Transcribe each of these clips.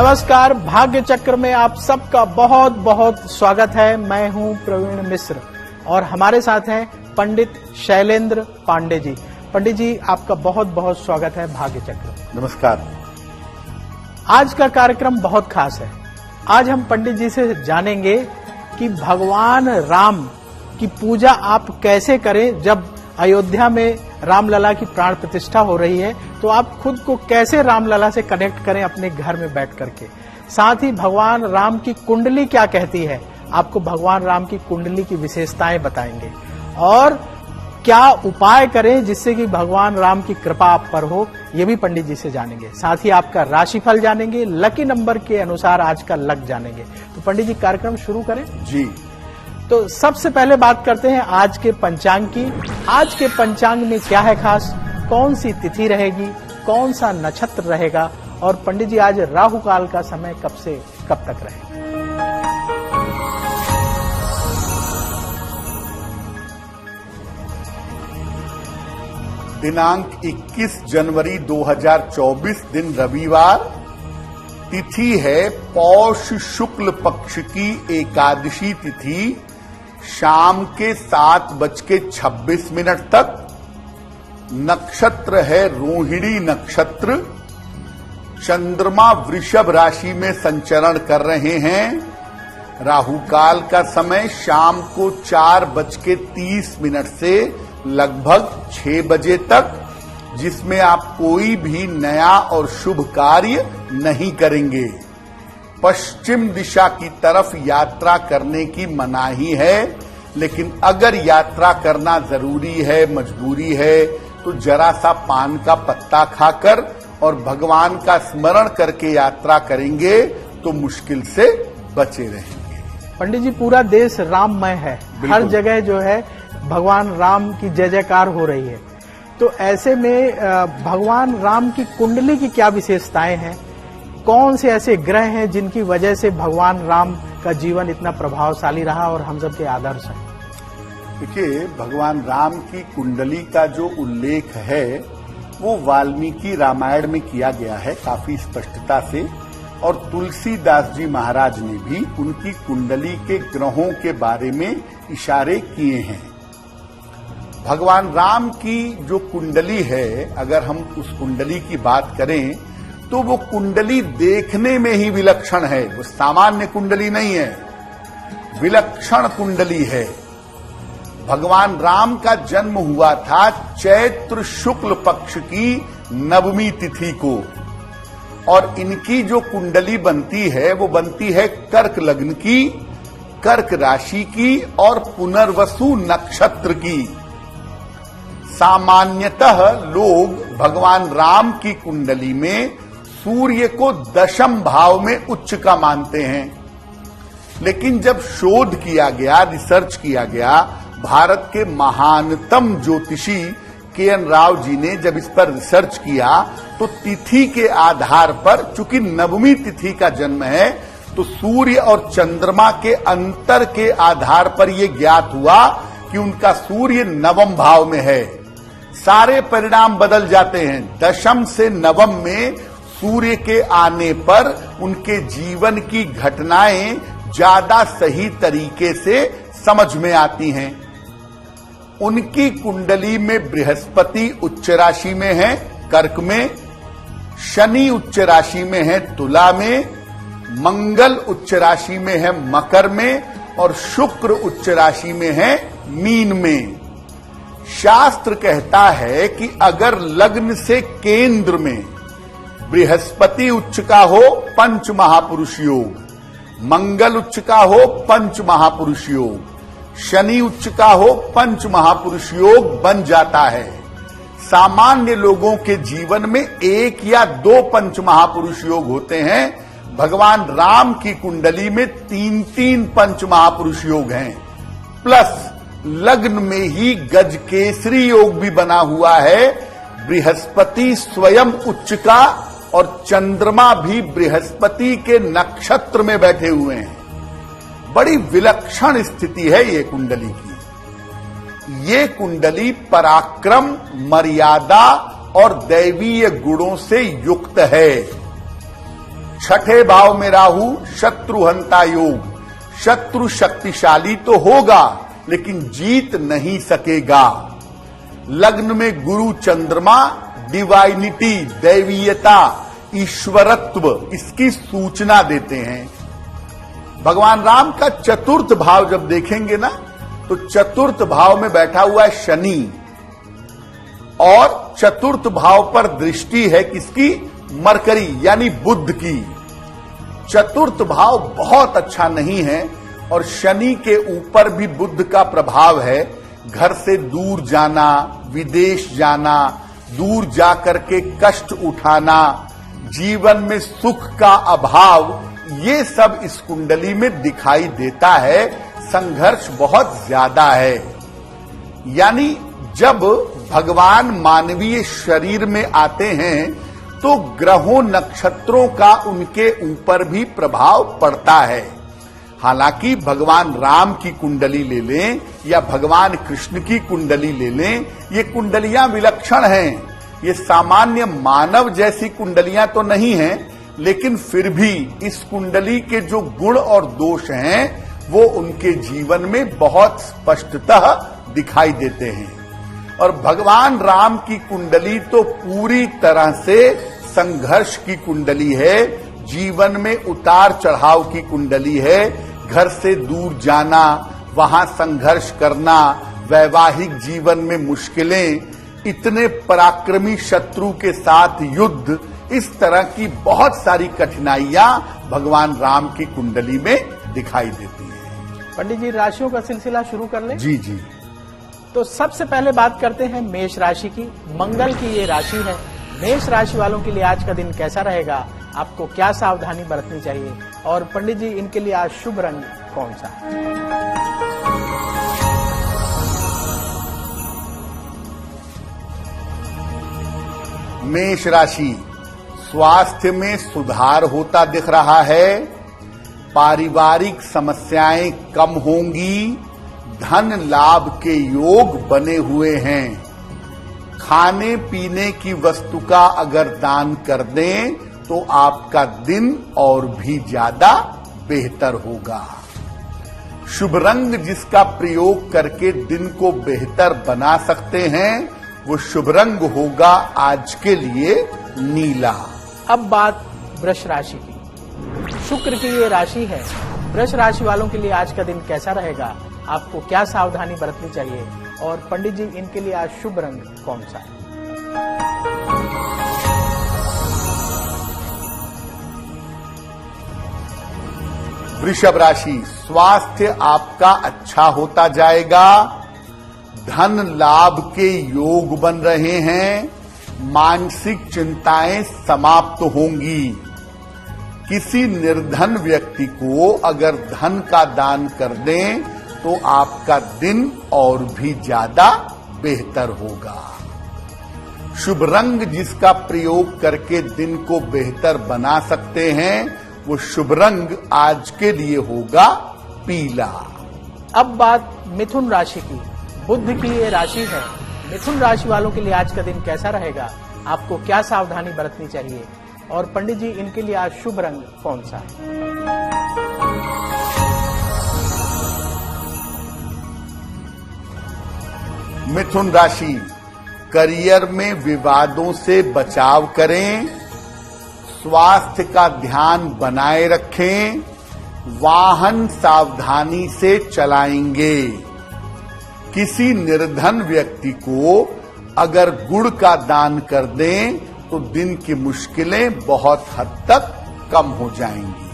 नमस्कार, भाग्य चक्र में आप सबका बहुत बहुत स्वागत है। मैं हूं प्रवीण मिश्र और हमारे साथ हैं पंडित शैलेंद्र पांडे जी। पंडित जी, आपका बहुत बहुत स्वागत है भाग्य चक्र। नमस्कार। आज का कार्यक्रम बहुत खास है। आज हम पंडित जी से जानेंगे कि भगवान राम की पूजा आप कैसे करें। जब अयोध्या में रामलला की प्राण प्रतिष्ठा हो रही है तो आप खुद को कैसे रामलला से कनेक्ट करें अपने घर में बैठ करके। साथ ही भगवान राम की कुंडली क्या कहती है, आपको भगवान राम की कुंडली की विशेषताएं बताएंगे और क्या उपाय करें जिससे कि भगवान राम की कृपा आप पर हो, ये भी पंडित जी से जानेंगे। साथ ही आपका राशिफल जानेंगे, लकी नंबर के अनुसार आज का लक जानेंगे। तो पंडित जी, कार्यक्रम शुरू करें जी। तो सबसे पहले बात करते हैं आज के पंचांग की। आज के पंचांग में क्या है खास, कौन सी तिथि रहेगी, कौन सा नक्षत्र रहेगा और पंडित जी आज राहु काल का समय कब से कब तक रहेगा। दिनांक 21 जनवरी 2024 दिन रविवार, तिथि है पौष शुक्ल पक्ष की एकादशी तिथि, शाम के 7:26 तक। नक्षत्र है रोहिणी नक्षत्र। चंद्रमा वृषभ राशि में संचरण कर रहे हैं। राहु काल का समय शाम को 4:30 से लगभग 6 बजे तक, जिसमें आप कोई भी नया और शुभ कार्य नहीं करेंगे। पश्चिम दिशा की तरफ यात्रा करने की मनाही है, लेकिन अगर यात्रा करना जरूरी है, मजबूरी है, तो जरा सा पान का पत्ता खाकर और भगवान का स्मरण करके यात्रा करेंगे तो मुश्किल से बचे रहेंगे। पंडित जी, पूरा देश राममय है, हर जगह जो है भगवान राम की जय जयकार हो रही है। तो ऐसे में भगवान राम की कुंडली की क्या विशेषताएं हैं, कौन से ऐसे ग्रह हैं जिनकी वजह से भगवान राम का जीवन इतना प्रभावशाली रहा और हम सब के आदर्श हैं। देखिए, भगवान राम की कुंडली का जो उल्लेख है वो वाल्मीकि रामायण में किया गया है काफी स्पष्टता से, और तुलसीदास जी महाराज ने भी उनकी कुंडली के ग्रहों के बारे में इशारे किए हैं। भगवान राम की जो कुंडली है, अगर हम उस कुंडली की बात करें तो वो कुंडली देखने में ही विलक्षण है। वो सामान्य कुंडली नहीं है, विलक्षण कुंडली है। भगवान राम का जन्म हुआ था चैत्र शुक्ल पक्ष की नवमी तिथि को, और इनकी जो कुंडली बनती है वो बनती है कर्क लग्न की, कर्क राशि की और पुनर्वसु नक्षत्र की। सामान्यतः लोग भगवान राम की कुंडली में सूर्य को दशम भाव में उच्च का मानते हैं, लेकिन जब शोध किया गया, रिसर्च किया गया, भारत के महानतम ज्योतिषी के.एन. राव जी ने जब इस पर रिसर्च किया तो तिथि के आधार पर, चूंकि नवमी तिथि का जन्म है, तो सूर्य और चंद्रमा के अंतर के आधार पर यह ज्ञात हुआ कि उनका सूर्य नवम भाव में है। सारे परिणाम बदल जाते हैं। दशम से नवम में सूर्य के आने पर उनके जीवन की घटनाएं ज्यादा सही तरीके से समझ में आती हैं। उनकी कुंडली में बृहस्पति उच्च राशि में है कर्क में, शनि उच्च राशि में है तुला में, मंगल उच्च राशि में है मकर में और शुक्र उच्च राशि में है मीन में। शास्त्र कहता है कि अगर लग्न से केंद्र में बृहस्पति उच्च का हो पंच महापुरुष योग, मंगल उच्च का हो पंच महापुरुष योग, शनि उच्च का हो पंच महापुरुष योग बन जाता है। सामान्य लोगों के जीवन में 1 या 2 पंच महापुरुष योग होते हैं। भगवान राम की कुंडली में 3-3 पंच महापुरुष योग हैं, प्लस लग्न में ही गजकेसरी योग भी बना हुआ है। बृहस्पति स्वयं उच्च का और चंद्रमा भी बृहस्पति के नक्षत्र में बैठे हुए हैं। बड़ी विलक्षण स्थिति है ये कुंडली की। ये कुंडली पराक्रम, मर्यादा और दैवीय गुणों से युक्त है। छठे भाव में राहु, शत्रुहंता योग। शत्रु शक्तिशाली तो होगा लेकिन जीत नहीं सकेगा। लग्न में गुरु चंद्रमा डिवाइनिटी, दैवीयता, ईश्वरत्व, इसकी सूचना देते हैं। भगवान राम का चतुर्थ भाव जब देखेंगे ना, तो चतुर्थ भाव में बैठा हुआ है शनि, और चतुर्थ भाव पर दृष्टि है किसकी? मरकरी यानी बुध की। चतुर्थ भाव बहुत अच्छा नहीं है, और शनि के ऊपर भी बुध का प्रभाव है। घर से दूर जाना, विदेश जाना, दूर जाकर के कष्ट उठाना, जीवन में सुख का अभाव, ये सब इस कुंडली में दिखाई देता है। संघर्ष बहुत ज्यादा है। यानी जब भगवान मानवीय शरीर में आते हैं तो ग्रहों नक्षत्रों का उनके ऊपर भी प्रभाव पड़ता है। हालांकि भगवान राम की कुंडली ले लें या भगवान कृष्ण की कुंडली ले लें, ये कुंडलियां विलक्षण हैं। ये सामान्य मानव जैसी कुंडलियां तो नहीं हैं, लेकिन फिर भी इस कुंडली के जो गुण और दोष हैं वो उनके जीवन में बहुत स्पष्टतः दिखाई देते हैं। और भगवान राम की कुंडली तो पूरी तरह से संघर्ष की कुंडली है, जीवन में उतार चढ़ाव की कुंडली है। घर से दूर जाना, वहां संघर्ष करना, वैवाहिक जीवन में मुश्किलें, इतने पराक्रमी शत्रु के साथ युद्ध, इस तरह की बहुत सारी कठिनाइयां भगवान राम की कुंडली में दिखाई देती हैं। पंडित जी, राशियों का सिलसिला शुरू कर लें? जी जी। तो सबसे पहले बात करते हैं मेष राशि की। मंगल की ये राशि है। मेष राशि वालों के लिए आज का दिन कैसा रहेगा? आपको क्या सावधानी बरतनी चाहिए? और पंडित जी, इनके लिए आज शुभ रंग कौन सा है? मेष राशि, स्वास्थ्य में सुधार होता दिख रहा है। पारिवारिक समस्याएं कम होंगी। धन लाभ के योग बने हुए हैं। खाने पीने की वस्तु का अगर दान कर दें तो आपका दिन और भी ज्यादा बेहतर होगा। शुभ रंग जिसका प्रयोग करके दिन को बेहतर बना सकते हैं वो शुभ रंग होगा आज के लिए नीला। अब बात वृष राशि की। शुक्र की ये राशि है। वृष राशि वालों के लिए आज का दिन कैसा रहेगा? आपको क्या सावधानी बरतनी चाहिए? और पंडित जी, इनके लिए आज शुभ रंग कौन सा है? वृषभ राशि, स्वास्थ्य आपका अच्छा होता जाएगा। धन लाभ के योग बन रहे हैं। मानसिक चिंताएं समाप्त होंगी। किसी निर्धन व्यक्ति को अगर धन का दान कर दें तो आपका दिन और भी ज्यादा बेहतर होगा। शुभ रंग जिसका प्रयोग करके दिन को बेहतर बना सकते हैं वो शुभ रंग आज के लिए होगा पीला। अब बात मिथुन राशि की। बुध की ये राशि है। मिथुन राशि वालों के लिए आज का दिन कैसा रहेगा? आपको क्या सावधानी बरतनी चाहिए? और पंडित जी, इनके लिए आज शुभ रंग कौन सा है? मिथुन राशि, करियर में विवादों से बचाव करें। स्वास्थ्य का ध्यान बनाए रखें। वाहन सावधानी से चलाएंगे। किसी निर्धन व्यक्ति को अगर गुड़ का दान कर दें तो दिन की मुश्किलें बहुत हद तक कम हो जाएंगी।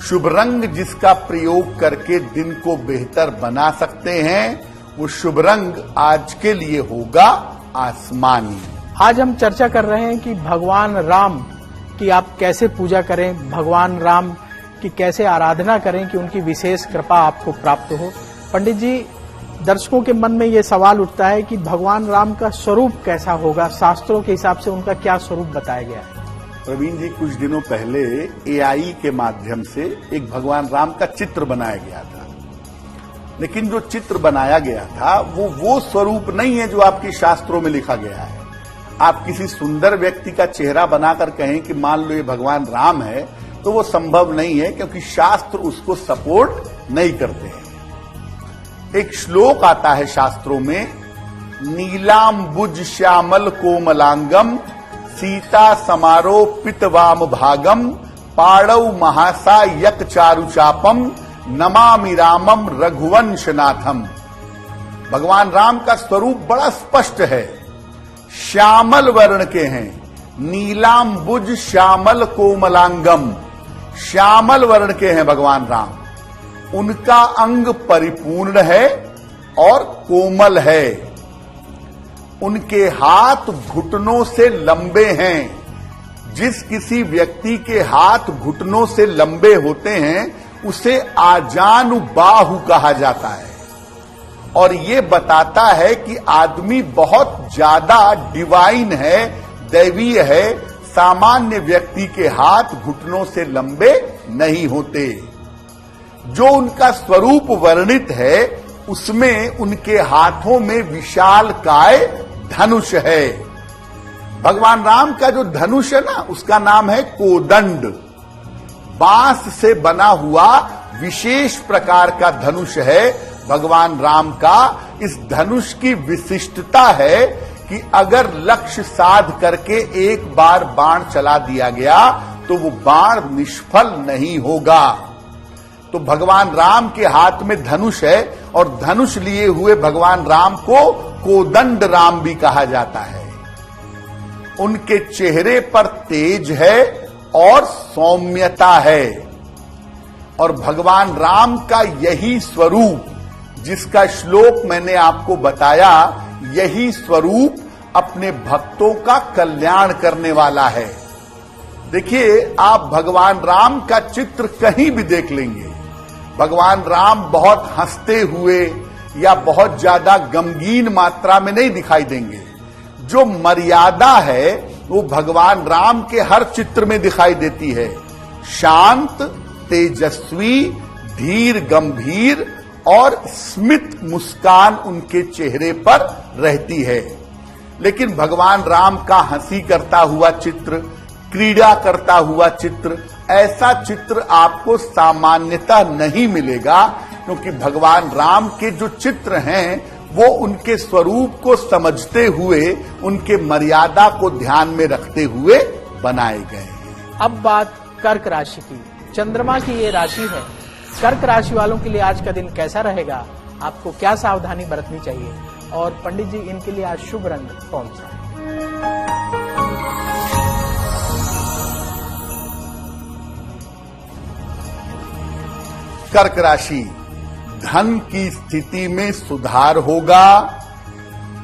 शुभ रंग जिसका प्रयोग करके दिन को बेहतर बना सकते हैं वो शुभ रंग आज के लिए होगा आसमानी। आज हम चर्चा कर रहे हैं कि भगवान राम की आप कैसे पूजा करें, भगवान राम की कैसे आराधना करें कि उनकी विशेष कृपा आपको प्राप्त हो। पंडित जी, दर्शकों के मन में ये सवाल उठता है कि भगवान राम का स्वरूप कैसा होगा? शास्त्रों के हिसाब से उनका क्या स्वरूप बताया गया है? प्रवीण जी, कुछ दिनों पहले एआई के माध्यम से एक भगवान राम का चित्र बनाया गया था, लेकिन जो चित्र बनाया गया था वो स्वरूप नहीं है जो आपके शास्त्रों में लिखा गया है। आप किसी सुंदर व्यक्ति का चेहरा बनाकर कहें कि मान लो ये भगवान राम है, तो वो संभव नहीं है, क्योंकि शास्त्र उसको सपोर्ट नहीं करते हैं। एक श्लोक आता है शास्त्रों में, नीलांबुज श्यामल कोमलांगम सीता समारो पितवाम भागम पाड़व महासा यक चारु चापम नमामि रामम रघुवंशनाथम। भगवान राम का स्वरूप बड़ा स्पष्ट है, श्यामल वर्ण के हैं, नीलांबुज श्यामल कोमलांगम, श्यामल वर्ण के हैं भगवान राम। उनका अंग परिपूर्ण है और कोमल है। उनके हाथ घुटनों से लंबे हैं। जिस किसी व्यक्ति के हाथ घुटनों से लंबे होते हैं उसे आजानुबाहु कहा जाता है, और ये बताता है कि आदमी बहुत ज्यादा डिवाइन है, दैवीय है। सामान्य व्यक्ति के हाथ घुटनों से लंबे नहीं होते। जो उनका स्वरूप वर्णित है उसमें उनके हाथों में विशालकाय धनुष है। भगवान राम का जो धनुष है ना, उसका नाम है कोदंड। बांस से बना हुआ विशेष प्रकार का धनुष है भगवान राम का। इस धनुष की विशिष्टता है कि अगर लक्ष्य साध करके एक बार बाण चला दिया गया तो वो बाण निष्फल नहीं होगा। तो भगवान राम के हाथ में धनुष है, और धनुष लिए हुए भगवान राम को कोदंड राम भी कहा जाता है। उनके चेहरे पर तेज है और सौम्यता है, और भगवान राम का यही स्वरूप, जिसका श्लोक मैंने आपको बताया, यही स्वरूप अपने भक्तों का कल्याण करने वाला है। देखिए, आप भगवान राम का चित्र कहीं भी देख लेंगे, भगवान राम बहुत हंसते हुए या बहुत ज्यादा गमगीन मात्रा में नहीं दिखाई देंगे। जो मर्यादा है वो भगवान राम के हर चित्र में दिखाई देती है। शांत, तेजस्वी, धीर गंभीर और स्मित मुस्कान उनके चेहरे पर रहती है। लेकिन भगवान राम का हंसी करता हुआ चित्र, क्रीड़ा करता हुआ चित्र, ऐसा चित्र आपको सामान्यतः नहीं मिलेगा, क्योंकि भगवान राम के जो चित्र हैं वो उनके स्वरूप को समझते हुए, उनके मर्यादा को ध्यान में रखते हुए बनाए गए हैं। अब बात कर्क राशि की। चंद्रमा की ये राशि है। कर्क राशि वालों के लिए आज का दिन कैसा रहेगा, आपको क्या सावधानी बरतनी चाहिए, और पंडित जी इनके लिए आज शुभ रंग कौन सा है? कर्क राशि, धन की स्थिति में सुधार होगा,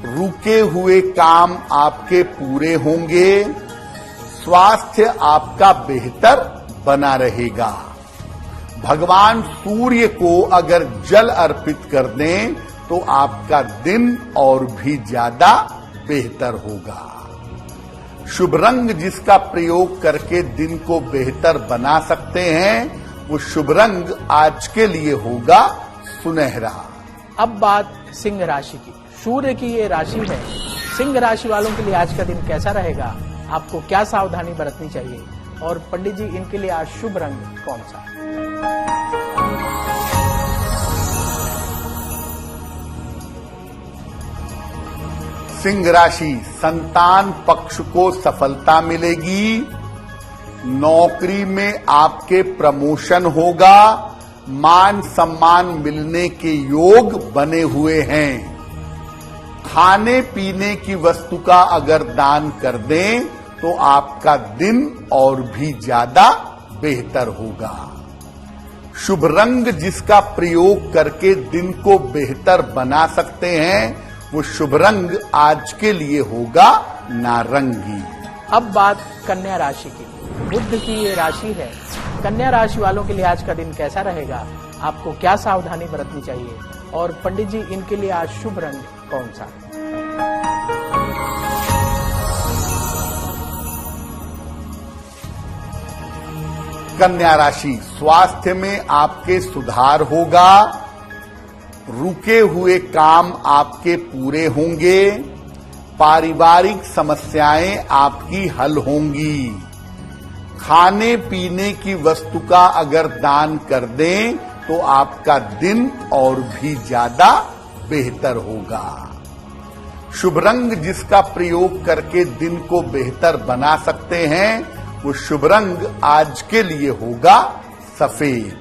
रुके हुए काम आपके पूरे होंगे, स्वास्थ्य आपका बेहतर बना रहेगा। भगवान सूर्य को अगर जल अर्पित कर दें तो आपका दिन और भी ज्यादा बेहतर होगा। शुभ रंग जिसका प्रयोग करके दिन को बेहतर बना सकते हैं, वो शुभ रंग आज के लिए होगा सुनहरा। अब बात सिंह राशि की। सूर्य की ये राशि है। सिंह राशि वालों के लिए आज का दिन कैसा रहेगा, आपको क्या सावधानी बरतनी चाहिए, और पंडित जी इनके लिए आज शुभ रंग कौन सा है? सिंह राशि, संतान पक्ष को सफलता मिलेगी, नौकरी में आपके प्रमोशन होगा, मान सम्मान मिलने के योग बने हुए हैं। खाने पीने की वस्तु का अगर दान कर दें तो आपका दिन और भी ज्यादा बेहतर होगा। शुभ रंग जिसका प्रयोग करके दिन को बेहतर बना सकते हैं, वो शुभ रंग आज के लिए होगा नारंगी। अब बात कन्या राशि की। बुध की ये राशि है। कन्या राशि वालों के लिए आज का दिन कैसा रहेगा, आपको क्या सावधानी बरतनी चाहिए, और पंडित जी इनके लिए आज शुभ रंग कौन सा है? कन्या राशि, स्वास्थ्य में आपके सुधार होगा, रुके हुए काम आपके पूरे होंगे, पारिवारिक समस्याएं आपकी हल होंगी। खाने पीने की वस्तु का अगर दान कर दें तो आपका दिन और भी ज्यादा बेहतर होगा। शुभ रंग जिसका प्रयोग करके दिन को बेहतर बना सकते हैं वो शुभ रंग आज के लिए होगा सफेद।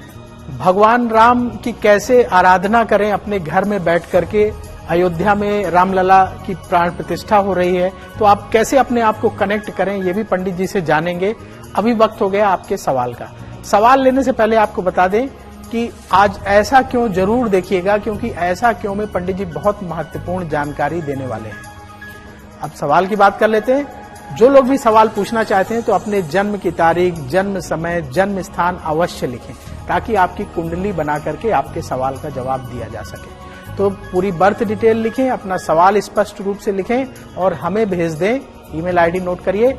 भगवान राम की कैसे आराधना करें अपने घर में बैठ करके? अयोध्या में रामलला की प्राण प्रतिष्ठा हो रही है, तो आप कैसे अपने आप को कनेक्ट करें ये भी पंडित जी से जानेंगे। अभी वक्त हो गया आपके सवाल का। सवाल लेने से पहले आपको बता दें कि आज ऐसा क्यों जरूर देखिएगा, क्योंकि ऐसा क्यों में पंडित जी बहुत महत्वपूर्ण जानकारी देने वाले हैं। अब सवाल की बात कर लेते हैं। जो लोग भी सवाल पूछना चाहते हैं तो अपने जन्म की तारीख, जन्म समय, जन्म स्थान अवश्य लिखें, ताकि आपकी कुंडली बना करके आपके सवाल का जवाब दिया जा सके। तो पूरी बर्थ डिटेल लिखें, अपना सवाल स्पष्ट रूप से लिखें और हमें भेज दें। ईमेल आईडी नोट करिए,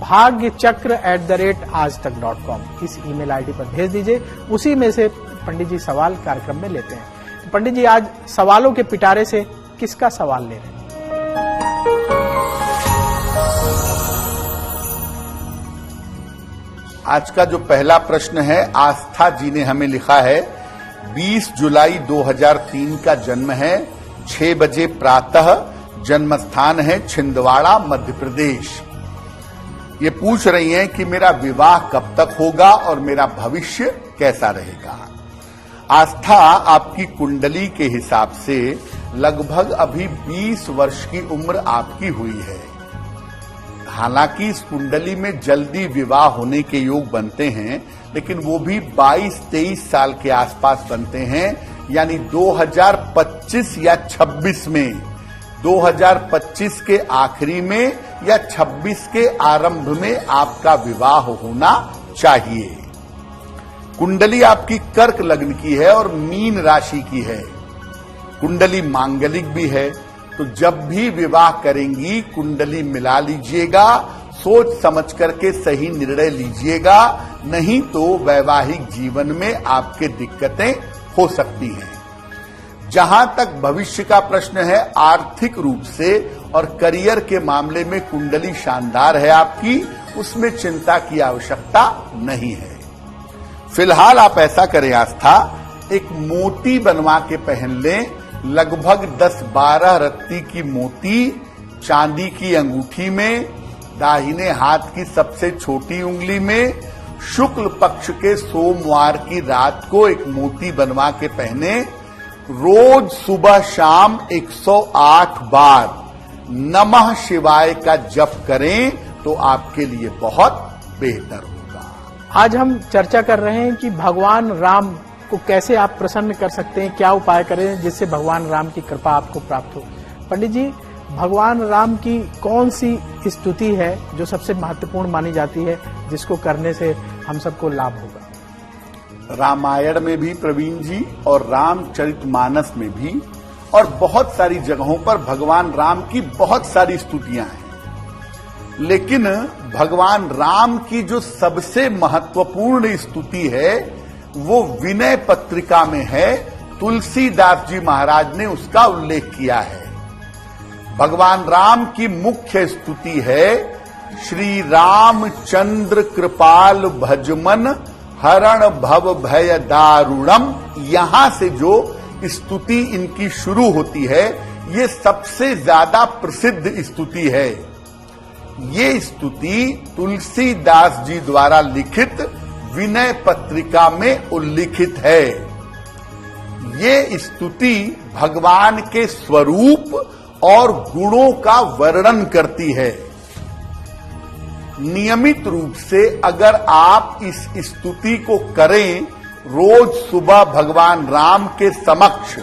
bhagyachakra@aajtak.com। इस ईमेल आईडी पर भेज दीजिए। उसी में से पंडित जी सवाल कार्यक्रम में लेते हैं। तो पंडित जी आज सवालों के पिटारे से किसका सवाल ले रहे हैं? आज का जो पहला प्रश्न है, आस्था जी ने हमें लिखा है। 20 जुलाई 2003 का जन्म है, 6 बजे प्रातः, जन्म स्थान है छिंदवाड़ा मध्य प्रदेश। ये पूछ रही हैं कि मेरा विवाह कब तक होगा और मेरा भविष्य कैसा रहेगा। आस्था, आपकी कुंडली के हिसाब से लगभग अभी 20 वर्ष की उम्र आपकी हुई है। हालांकि इस कुंडली में जल्दी विवाह होने के योग बनते हैं, लेकिन वो भी 22-23 साल के आसपास बनते हैं, यानी 2025 या 26 में, 2025 के आखिरी में या 26 के आरंभ में आपका विवाह होना चाहिए। कुंडली आपकी कर्क लग्न की है और मीन राशि की है। कुंडली मांगलिक भी है, तो जब भी विवाह करेंगी कुंडली मिला लीजिएगा, सोच समझ करके सही निर्णय लीजिएगा, नहीं तो वैवाहिक जीवन में आपके दिक्कतें हो सकती हैं। जहां तक भविष्य का प्रश्न है, आर्थिक रूप से और करियर के मामले में कुंडली शानदार है आपकी, उसमें चिंता की आवश्यकता नहीं है। फिलहाल आप ऐसा करें आस्था, एक मोती बनवा के पहन लें, लगभग 10-12 रत्ती की मोती चांदी की अंगूठी में, दाहिने हाथ की सबसे छोटी उंगली में, शुक्ल पक्ष के सोमवार की रात को एक मोती बनवा के पहने। रोज सुबह शाम 108 बार नमः शिवाय का जप करें तो आपके लिए बहुत बेहतर होगा। आज हम चर्चा कर रहे हैं कि भगवान राम को कैसे आप प्रसन्न कर सकते हैं, क्या उपाय करें जिससे भगवान राम की कृपा आपको प्राप्त हो। पंडित जी, भगवान राम की कौन सी स्तुति है जो सबसे महत्वपूर्ण मानी जाती है, जिसको करने से हम सबको लाभ होगा? रामायण में भी प्रवीण जी, और रामचरितमानस में भी, और बहुत सारी जगहों पर भगवान राम की बहुत सारी स्तुतियां हैं। लेकिन भगवान राम की जो सबसे महत्वपूर्ण स्तुति है वो विनय पत्रिका में है। तुलसीदास जी महाराज ने उसका उल्लेख किया है। भगवान राम की मुख्य स्तुति है, श्री रामचंद्र कृपाल भजमन हरण भव भय दारुणम। यहां से जो स्तुति इनकी शुरू होती है, ये सबसे ज्यादा प्रसिद्ध स्तुति है। ये स्तुति तुलसीदास जी द्वारा लिखित विनय पत्रिका में उल्लिखित है। ये स्तुति भगवान के स्वरूप और गुणों का वर्णन करती है। नियमित रूप से अगर आप इस स्तुति को करें, रोज सुबह भगवान राम के समक्ष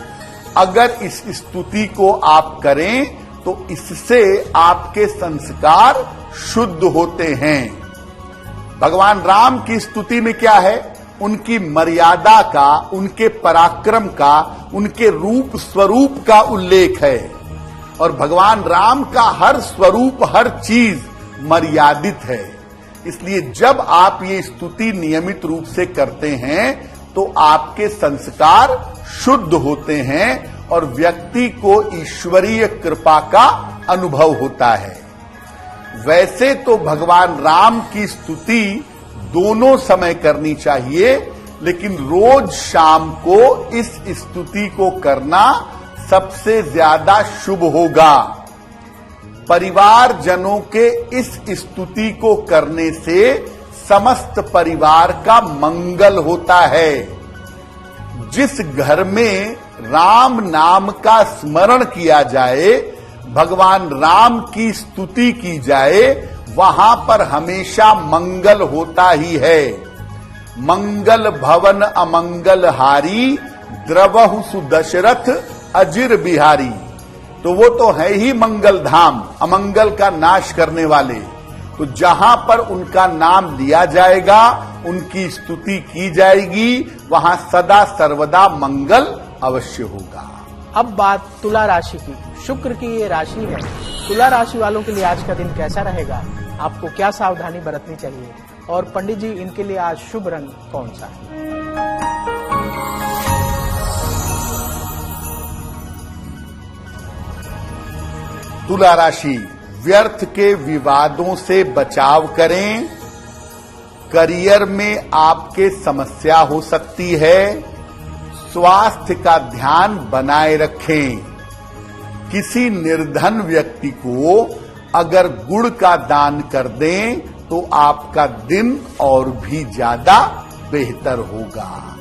अगर इस स्तुति को आप करें, तो इससे आपके संस्कार शुद्ध होते हैं। भगवान राम की स्तुति में क्या है? उनकी मर्यादा का, उनके पराक्रम का, उनके रूप स्वरूप का उल्लेख है। और भगवान राम का हर स्वरूप, हर चीज मर्यादित है। इसलिए जब आप ये स्तुति नियमित रूप से करते हैं तो आपके संस्कार शुद्ध होते हैं और व्यक्ति को ईश्वरीय कृपा का अनुभव होता है। वैसे तो भगवान राम की स्तुति दोनों समय करनी चाहिए, लेकिन रोज शाम को इस स्तुति को करना सबसे ज्यादा शुभ होगा। परिवार जनों के इस स्तुति को करने से समस्त परिवार का मंगल होता है। जिस घर में राम नाम का स्मरण किया जाए, भगवान राम की स्तुति की जाए, वहां पर हमेशा मंगल होता ही है। मंगल भवन अमंगल हारी, द्रवहु सुदशरथ अजिर बिहारी। तो वो तो है ही मंगल धाम, अमंगल का नाश करने वाले। तो जहां पर उनका नाम लिया जाएगा, उनकी स्तुति की जाएगी, वहां सदा सर्वदा मंगल अवश्य होगा। अब बात तुला राशि की। शुक्र की ये राशि है। तुला राशि वालों के लिए आज का दिन कैसा रहेगा? आपको क्या सावधानी बरतनी चाहिए? और पंडित जी, इनके लिए आज शुभ रंग कौन सा है? तुला राशि, व्यर्थ के विवादों से बचाव करें। करियर में आपके समस्या हो सकती है। स्वास्थ्य का ध्यान बनाए रखें। किसी निर्धन व्यक्ति को अगर गुड़ का दान कर दें तो आपका दिन और भी ज्यादा बेहतर होगा।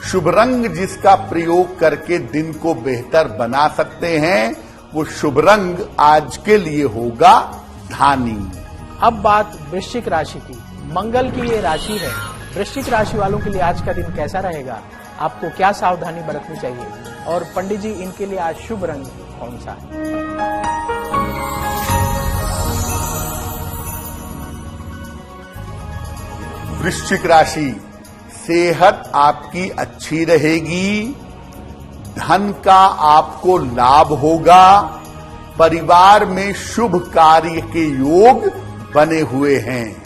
शुभ रंग जिसका प्रयोग करके दिन को बेहतर बना सकते हैं, वो शुभ रंग आज के लिए होगा धानी। अब बात वृश्चिक राशि की। मंगल की ये राशि है। वृश्चिक राशि वालों के लिए आज का दिन कैसा रहेगा? आपको क्या सावधानी बरतनी चाहिए? और पंडित जी, इनके लिए आज शुभ रंग कौन सा है? वृश्चिक राशि, सेहत आपकी अच्छी रहेगी। धन का आपको लाभ होगा। परिवार में शुभ कार्य के योग बने हुए हैं।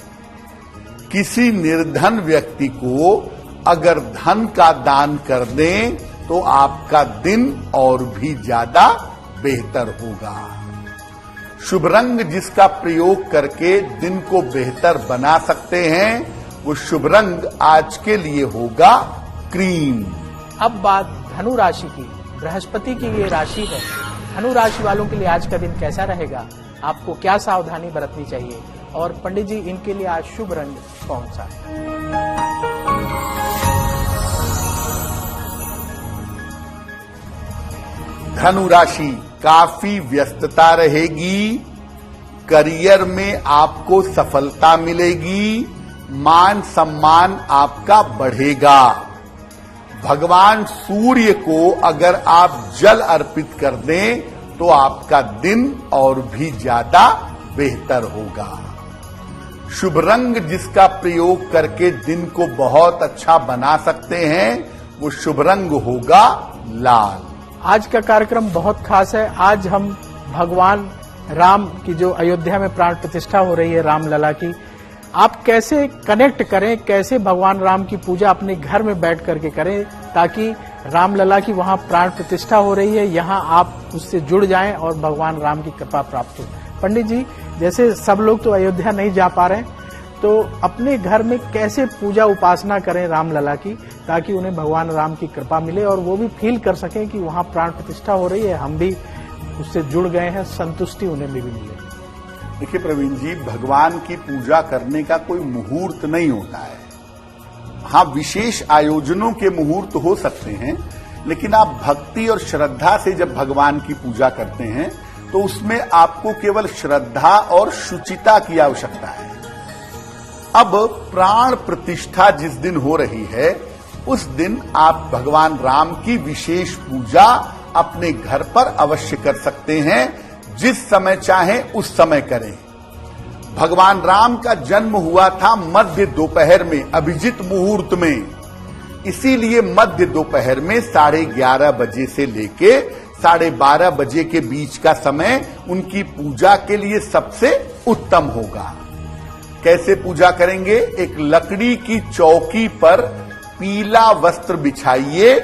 किसी निर्धन व्यक्ति को अगर धन का दान कर दें तो आपका दिन और भी ज्यादा बेहतर होगा। शुभ रंग जिसका प्रयोग करके दिन को बेहतर बना सकते हैं, वो शुभ रंग आज के लिए होगा क्रीम। अब बात धनु राशि की। बृहस्पति की ये राशि है। धनु राशि वालों के लिए आज का दिन कैसा रहेगा? आपको क्या सावधानी बरतनी चाहिए? और पंडित जी, इनके लिए आज शुभ रंग कौन सा है? धनु राशि, काफी व्यस्तता रहेगी। करियर में आपको सफलता मिलेगी। मान सम्मान आपका बढ़ेगा। भगवान सूर्य को अगर आप जल अर्पित कर दें तो आपका दिन और भी ज्यादा बेहतर होगा। शुभ रंग जिसका प्रयोग करके दिन को बहुत अच्छा बना सकते हैं, वो शुभ रंग होगा लाल। आज का कार्यक्रम बहुत खास है। आज हम भगवान राम की जो अयोध्या में प्राण प्रतिष्ठा हो रही है, रामलला की, आप कैसे कनेक्ट करें, कैसे भगवान राम की पूजा अपने घर में बैठ करके करें, ताकि रामलला की वहां प्राण प्रतिष्ठा हो रही है, यहां आप उससे जुड़ जाएं और भगवान राम की कृपा प्राप्त हो। पंडित जी, जैसे सब लोग तो अयोध्या नहीं जा पा रहे, तो अपने घर में कैसे पूजा उपासना करें रामलला की, ताकि उन्हें भगवान राम की कृपा मिले और वो भी फील कर सकें कि वहां प्राण प्रतिष्ठा हो रही है, हम भी उससे जुड़ गए हैं, संतुष्टि उन्हें भी मिले। देखिए प्रवीण जी, भगवान की पूजा करने का कोई मुहूर्त नहीं होता है। हाँ, विशेष आयोजनों के मुहूर्त हो सकते हैं, लेकिन आप भक्ति और श्रद्धा से जब भगवान की पूजा करते हैं तो उसमें आपको केवल श्रद्धा और शुचिता की आवश्यकता है। अब प्राण प्रतिष्ठा जिस दिन हो रही है, उस दिन आप भगवान राम की विशेष पूजा अपने घर पर अवश्य कर सकते हैं। जिस समय चाहें उस समय करें। भगवान राम का जन्म हुआ था मध्य दोपहर में, अभिजित मुहूर्त में। इसीलिए मध्य दोपहर में 11:30 बजे से लेके 12:30 बजे के बीच का समय उनकी पूजा के लिए सबसे उत्तम होगा। कैसे पूजा करेंगे? एक लकड़ी की चौकी पर पीला वस्त्र बिछाइए,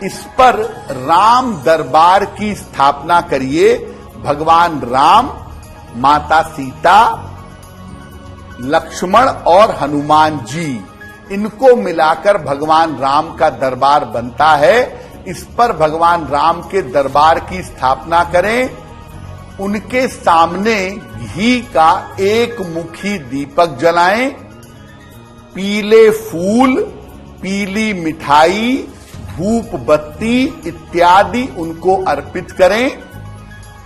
इस पर राम दरबार की स्थापना करिए, भगवान राम, माता सीता, लक्ष्मण और हनुमान जी, इनको मिलाकर भगवान राम का दरबार बनता है। इस पर भगवान राम के दरबार की स्थापना करें। उनके सामने घी का एक मुखी दीपक जलाएं, पीले फूल, पीली मिठाई, धूप बत्ती इत्यादि उनको अर्पित करें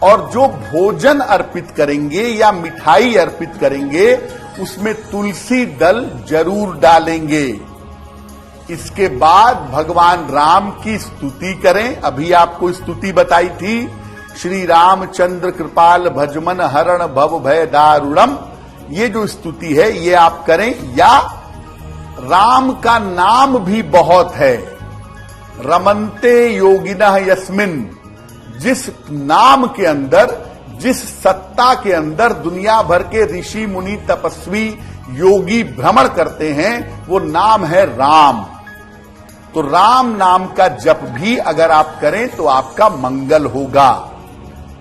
और जो भोजन अर्पित करेंगे या मिठाई अर्पित करेंगे उसमें तुलसी दल जरूर डालेंगे। इसके बाद भगवान राम की स्तुति करें। अभी आपको स्तुति बताई थी, श्री रामचंद्र कृपाल भजमन हरण भव भय दारुणम। ये जो स्तुति है ये आप करें। या राम का नाम भी बहुत है, रमन्ते योगिनः यस्मिन, जिस नाम के अंदर, जिस सत्ता के अंदर दुनिया भर के ऋषि मुनि तपस्वी योगी भ्रमण करते हैं, वो नाम है राम। तो राम नाम का जप भी अगर आप करें तो आपका मंगल होगा।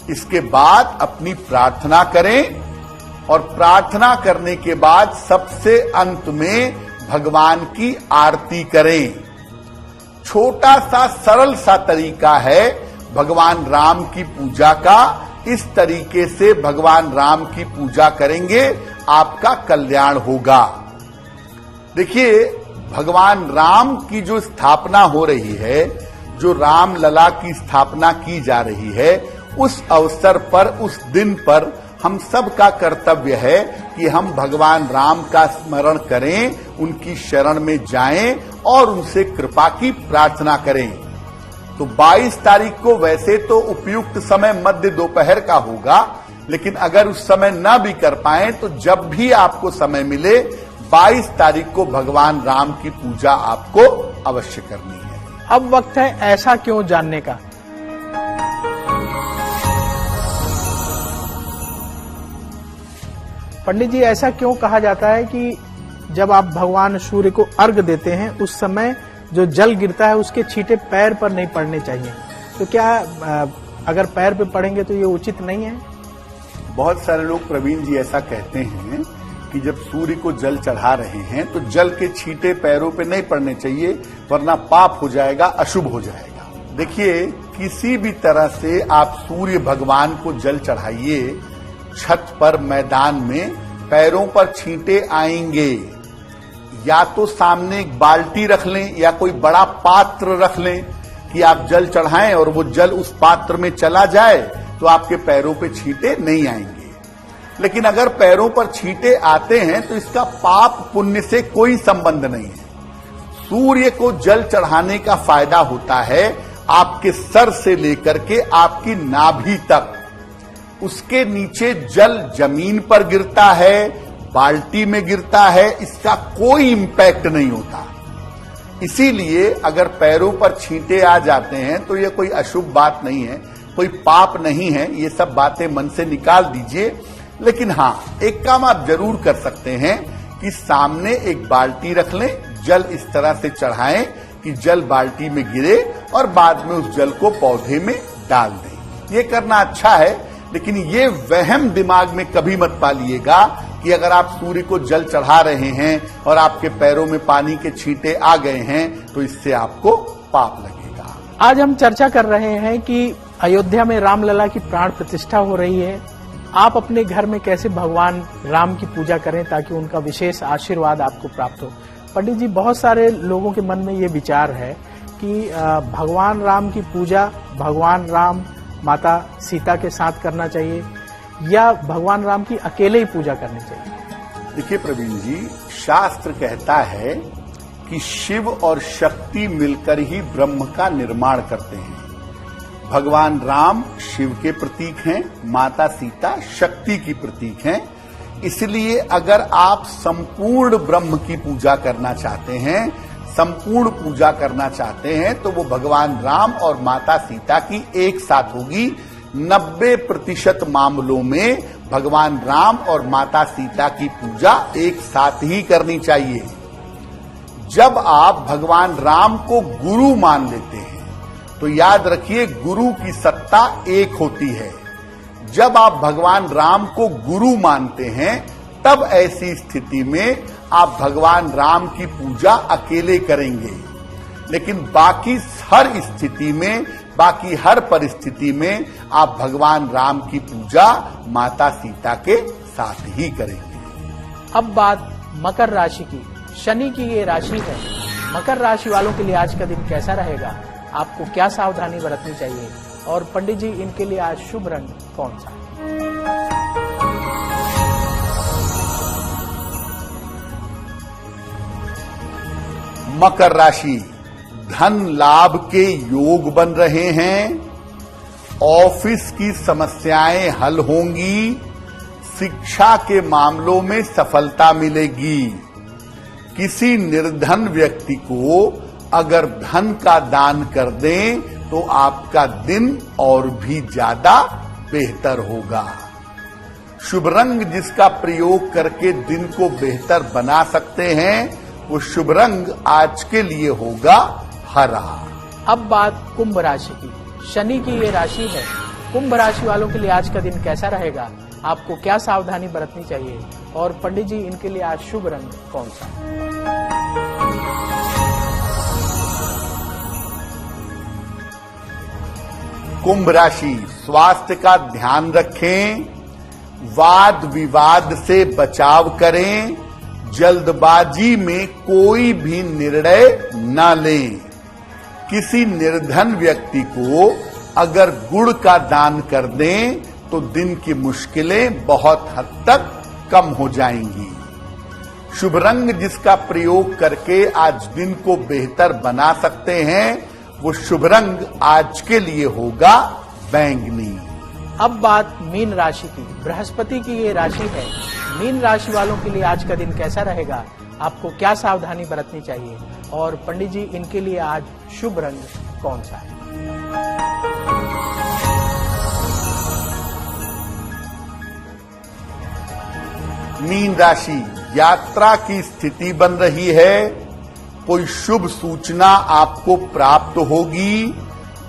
इसके बाद अपनी प्रार्थना करें और प्रार्थना करने के बाद सबसे अंत में भगवान की आरती करें। छोटा सा सरल सा तरीका है भगवान राम की पूजा का। इस तरीके से भगवान राम की पूजा करेंगे, आपका कल्याण होगा। देखिए, भगवान राम की जो स्थापना हो रही है, जो राम लला की स्थापना की जा रही है, उस अवसर पर, उस दिन पर हम सब का कर्तव्य है कि हम भगवान राम का स्मरण करें, उनकी शरण में जाएं और उनसे कृपा की प्रार्थना करें। तो 22 तारीख को वैसे तो उपयुक्त समय मध्य दोपहर का होगा, लेकिन अगर उस समय न भी कर पाए तो जब भी आपको समय मिले 22 तारीख को भगवान राम की पूजा आपको अवश्य करनी है। अब वक्त है ऐसा क्यों जानने का। पंडित जी, ऐसा क्यों कहा जाता है कि जब आप भगवान सूर्य को अर्घ देते हैं उस समय जो जल गिरता है उसके छींटे पैर पर नहीं पड़ने चाहिए, तो क्या अगर पैर पे पड़ेंगे तो ये उचित नहीं है? बहुत सारे लोग प्रवीण जी ऐसा कहते हैं कि जब सूर्य को जल चढ़ा रहे हैं तो जल के छींटे पैरों पे नहीं पड़ने चाहिए, वरना पाप हो जाएगा, अशुभ हो जाएगा। देखिए, किसी भी तरह से आप सूर्य भगवान को जल चढ़ाइए, छत पर, मैदान में पैरों पर छींटे आएंगे। या तो सामने एक बाल्टी रख लें या कोई बड़ा पात्र रख लें कि आप जल चढ़ाएं और वो जल उस पात्र में चला जाए तो आपके पैरों पे छींटे नहीं आएंगे। लेकिन अगर पैरों पर छींटे आते हैं तो इसका पाप पुण्य से कोई संबंध नहीं है। सूर्य को जल चढ़ाने का फायदा होता है आपके सर से लेकर के आपकी नाभि तक। उसके नीचे जल जमीन पर गिरता है, बाल्टी में गिरता है, इसका कोई इंपैक्ट नहीं होता। इसीलिए अगर पैरों पर छींटे आ जाते हैं तो यह कोई अशुभ बात नहीं है, कोई पाप नहीं है। ये सब बातें मन से निकाल दीजिए। लेकिन हाँ, एक काम आप जरूर कर सकते हैं कि सामने एक बाल्टी रख लें, जल इस तरह से चढ़ाएं कि जल बाल्टी में गिरे और बाद में उस जल को पौधे में डाल दें। ये करना अच्छा है, लेकिन ये वहम दिमाग में कभी मत पालिएगा कि अगर आप सूर्य को जल चढ़ा रहे हैं और आपके पैरों में पानी के छींटे आ गए हैं तो इससे आपको पाप लगेगा। आज हम चर्चा कर रहे हैं कि अयोध्या में रामलला की प्राण प्रतिष्ठा हो रही है। आप अपने घर में कैसे भगवान राम की पूजा करें ताकि उनका विशेष आशीर्वाद आपको प्राप्त हो। पंडित जी, बहुत सारे लोगों के मन में ये विचार है कि भगवान राम की पूजा भगवान राम, माता सीता के साथ करना चाहिए या भगवान राम की अकेले ही पूजा करनी चाहिए। देखिए प्रवीण जी, शास्त्र कहता है कि शिव और शक्ति मिलकर ही ब्रह्म का निर्माण करते हैं। भगवान राम शिव के प्रतीक हैं, माता सीता शक्ति की प्रतीक हैं। इसलिए अगर आप संपूर्ण ब्रह्म की पूजा करना चाहते हैं, संपूर्ण पूजा करना चाहते हैं, तो वो भगवान राम और माता सीता की एक साथ होगी। 90% मामलों में भगवान राम और माता सीता की पूजा एक साथ ही करनी चाहिए। जब आप भगवान राम को गुरु मान लेते हैं तो याद रखिए, गुरु की सत्ता एक होती है। जब आप भगवान राम को गुरु मानते हैं तब ऐसी स्थिति में आप भगवान राम की पूजा अकेले करेंगे, लेकिन बाकी हर स्थिति में, बाकी हर परिस्थिति में आप भगवान राम की पूजा माता सीता के साथ ही करेंगे। अब बात मकर राशि की। शनि की ये राशि है। मकर राशि वालों के लिए आज का दिन कैसा रहेगा, आपको क्या सावधानी बरतनी चाहिए, और पंडित जी इनके लिए आज शुभ रंग कौन सा है? मकर राशि, धन लाभ के योग बन रहे हैं, ऑफिस की समस्याएं हल होंगी, शिक्षा के मामलों में सफलता मिलेगी। किसी निर्धन व्यक्ति को अगर धन का दान कर दें तो आपका दिन और भी ज्यादा बेहतर होगा। शुभ रंग जिसका प्रयोग करके दिन को बेहतर बना सकते हैं वो शुभ रंग आज के लिए होगा हरा। अब बात कुंभ राशि की। शनि की ये राशि है। कुंभ राशि वालों के लिए आज का दिन कैसा रहेगा, आपको क्या सावधानी बरतनी चाहिए, और पंडित जी इनके लिए आज शुभ रंग कौन सा है? कुंभ राशि, स्वास्थ्य का ध्यान रखें, वाद विवाद से बचाव करें, जल्दबाजी में कोई भी निर्णय न लें। किसी निर्धन व्यक्ति को अगर गुड़ का दान कर दें तो दिन की मुश्किलें बहुत हद तक कम हो जाएंगी। शुभ रंग जिसका प्रयोग करके आज दिन को बेहतर बना सकते हैं वो शुभ रंग आज के लिए होगा बैंगनी। अब बात मीन राशि की। बृहस्पति की ये राशि है। मीन राशि वालों के लिए आज का दिन कैसा रहेगा, आपको क्या सावधानी बरतनी चाहिए, और पंडित जी इनके लिए आज शुभ रंग कौन सा है? मीन राशि, यात्रा की स्थिति बन रही है, कोई शुभ सूचना आपको प्राप्त होगी,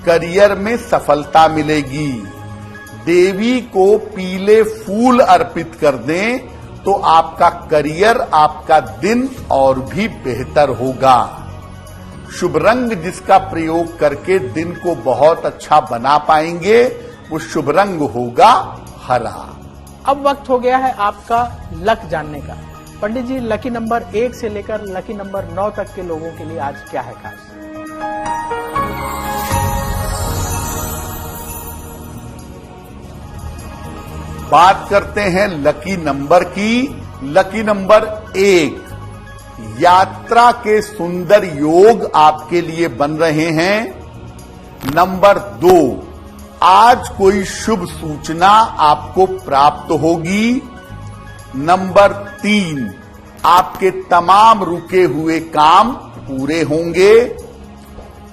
करियर में सफलता मिलेगी। देवी को पीले फूल अर्पित कर दें तो आपका करियर, आपका दिन और भी बेहतर होगा। शुभ रंग जिसका प्रयोग करके दिन को बहुत अच्छा बना पाएंगे वो शुभ रंग होगा हरा। अब वक्त हो गया है आपका लक जानने का। पंडित जी लकी नंबर 1 से लेकर लकी नंबर 9 तक के लोगों के लिए आज क्या है खास? बात करते हैं लकी नंबर की। लकी नंबर 1, यात्रा के सुंदर योग आपके लिए बन रहे हैं। नंबर 2, आज कोई शुभ सूचना आपको प्राप्त होगी। नंबर 3, आपके तमाम रुके हुए काम पूरे होंगे।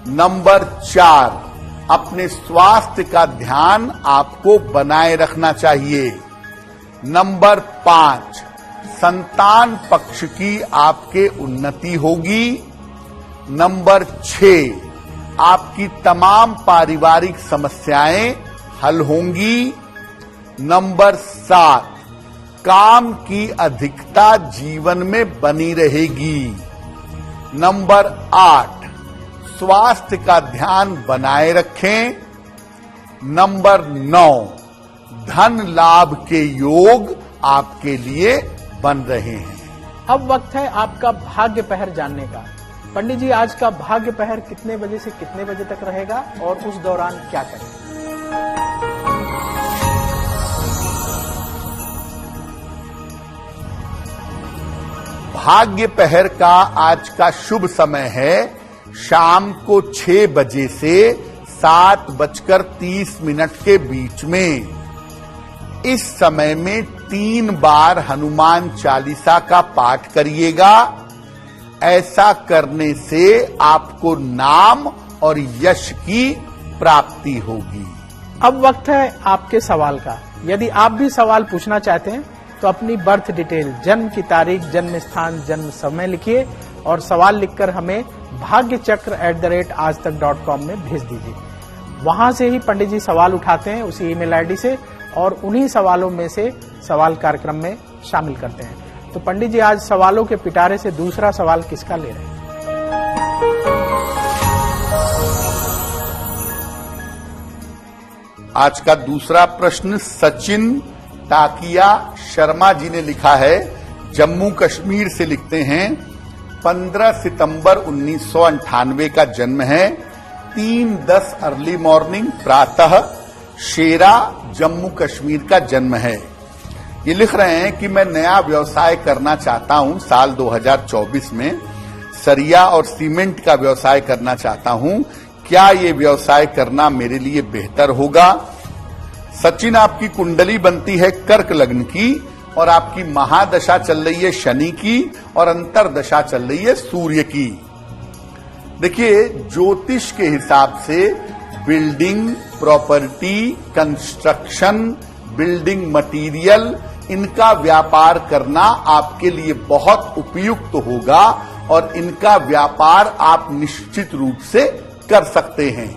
नंबर 4, अपने स्वास्थ्य का ध्यान आपको बनाए रखना चाहिए। नंबर 5, संतान पक्ष की आपके उन्नति होगी। नंबर 6, आपकी तमाम पारिवारिक समस्याएं हल होंगी। नंबर 7, काम की अधिकता जीवन में बनी रहेगी। नंबर 8, स्वास्थ्य का ध्यान बनाए रखें। नंबर 9, धन लाभ के योग आपके लिए बन रहे हैं। अब वक्त है आपका भाग्य पहर जानने का। पंडित जी आज का भाग्य पहर कितने बजे से कितने बजे तक रहेगा, और उस दौरान क्या करें? भाग्य पहर का आज का शुभ समय है शाम को 6 बजे से 7:30 के बीच में। इस समय में 3 बार हनुमान चालीसा का पाठ करिएगा। ऐसा करने से आपको नाम और यश की प्राप्ति होगी। अब वक्त है आपके सवाल का। यदि आप भी सवाल पूछना चाहते हैं तो अपनी बर्थ डिटेल, जन्म की तारीख, जन्म स्थान, जन्म समय लिखिए और सवाल लिखकर हमें भाग्यचक्र@aajtak.com में भेज दीजिए। वहां से ही पंडित जी सवाल उठाते हैं उसी ईमेल आईडी से, और उन्हीं सवालों में से सवाल कार्यक्रम में शामिल करते हैं। तो पंडित जी, आज सवालों के पिटारे से दूसरा सवाल किसका ले रहे हैं? आज का दूसरा प्रश्न सचिन टाकिया शर्मा जी ने लिखा है, जम्मू कश्मीर से लिखते हैं। 15 सितंबर 1998 का जन्म है, 3:10 अर्ली मॉर्निंग प्रातः शेरा जम्मू कश्मीर का जन्म है। ये लिख रहे हैं कि मैं नया व्यवसाय करना चाहता हूं, साल 2024 में सरिया और सीमेंट का व्यवसाय करना चाहता हूं। क्या ये व्यवसाय करना मेरे लिए बेहतर होगा? सचिन, आपकी कुंडली बनती है कर्क लग्न की और आपकी महादशा चल रही है शनि की और अंतरदशा चल रही है सूर्य की। देखिए, ज्योतिष के हिसाब से building, property, construction, building material, इनका व्यापार करना आपके लिए बहुत उपयुक्त होगा और इनका व्यापार आप निश्चित रूप से कर सकते हैं।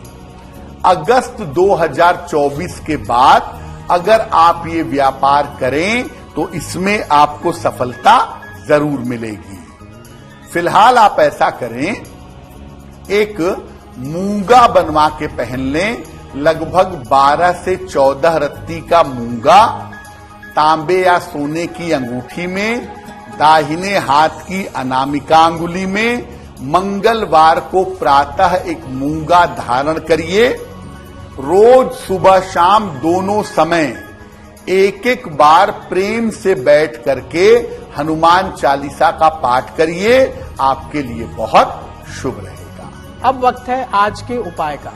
अगस्त 2024 के बाद अगर आप ये व्यापार करें तो इसमें आपको सफलता जरूर मिलेगी। फिलहाल आप ऐसा करें, एक मूंगा बनवा के पहन लें, लगभग 12 से 14 रत्ती का मूंगा तांबे या सोने की अंगूठी में, दाहिने हाथ की अनामिका अंगुली में। मंगलवार को प्रातः एक मूंगा धारण करिए। रोज सुबह शाम दोनों समय एक एक बार प्रेम से बैठ करके हनुमान चालीसा का पाठ करिए, आपके लिए बहुत शुभ रहेगा। अब वक्त है आज के उपाय का।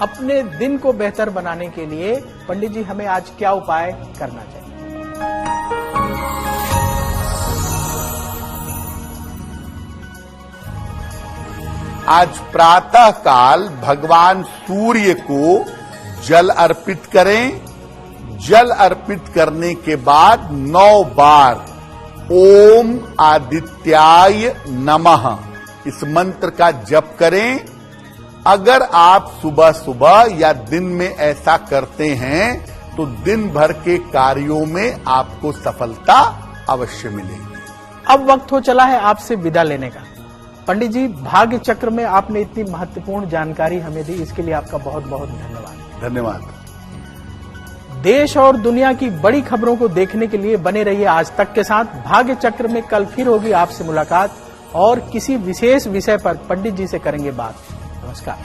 अपने दिन को बेहतर बनाने के लिए पंडित जी, हमें आज क्या उपाय करना चाहिए? आज प्रातः काल भगवान सूर्य को जल अर्पित करें। जल अर्पित करने के बाद 9 बार ओम आदित्याय नमः इस मंत्र का जप करें। अगर आप सुबह सुबह या दिन में ऐसा करते हैं तो दिन भर के कार्यों में आपको सफलता अवश्य मिलेगी। अब वक्त हो चला है आपसे विदा लेने का। पंडित जी, भाग्य चक्र में आपने इतनी महत्वपूर्ण जानकारी हमें दी, इसके लिए आपका बहुत बहुत धन्यवाद। धन्यवाद। देश और दुनिया की बड़ी खबरों को देखने के लिए बने रहिए आज तक के साथ। भाग्य चक्र में कल फिर होगी आपसे मुलाकात और किसी विशेष विषय पर पंडित जी से करेंगे बात। नमस्कार।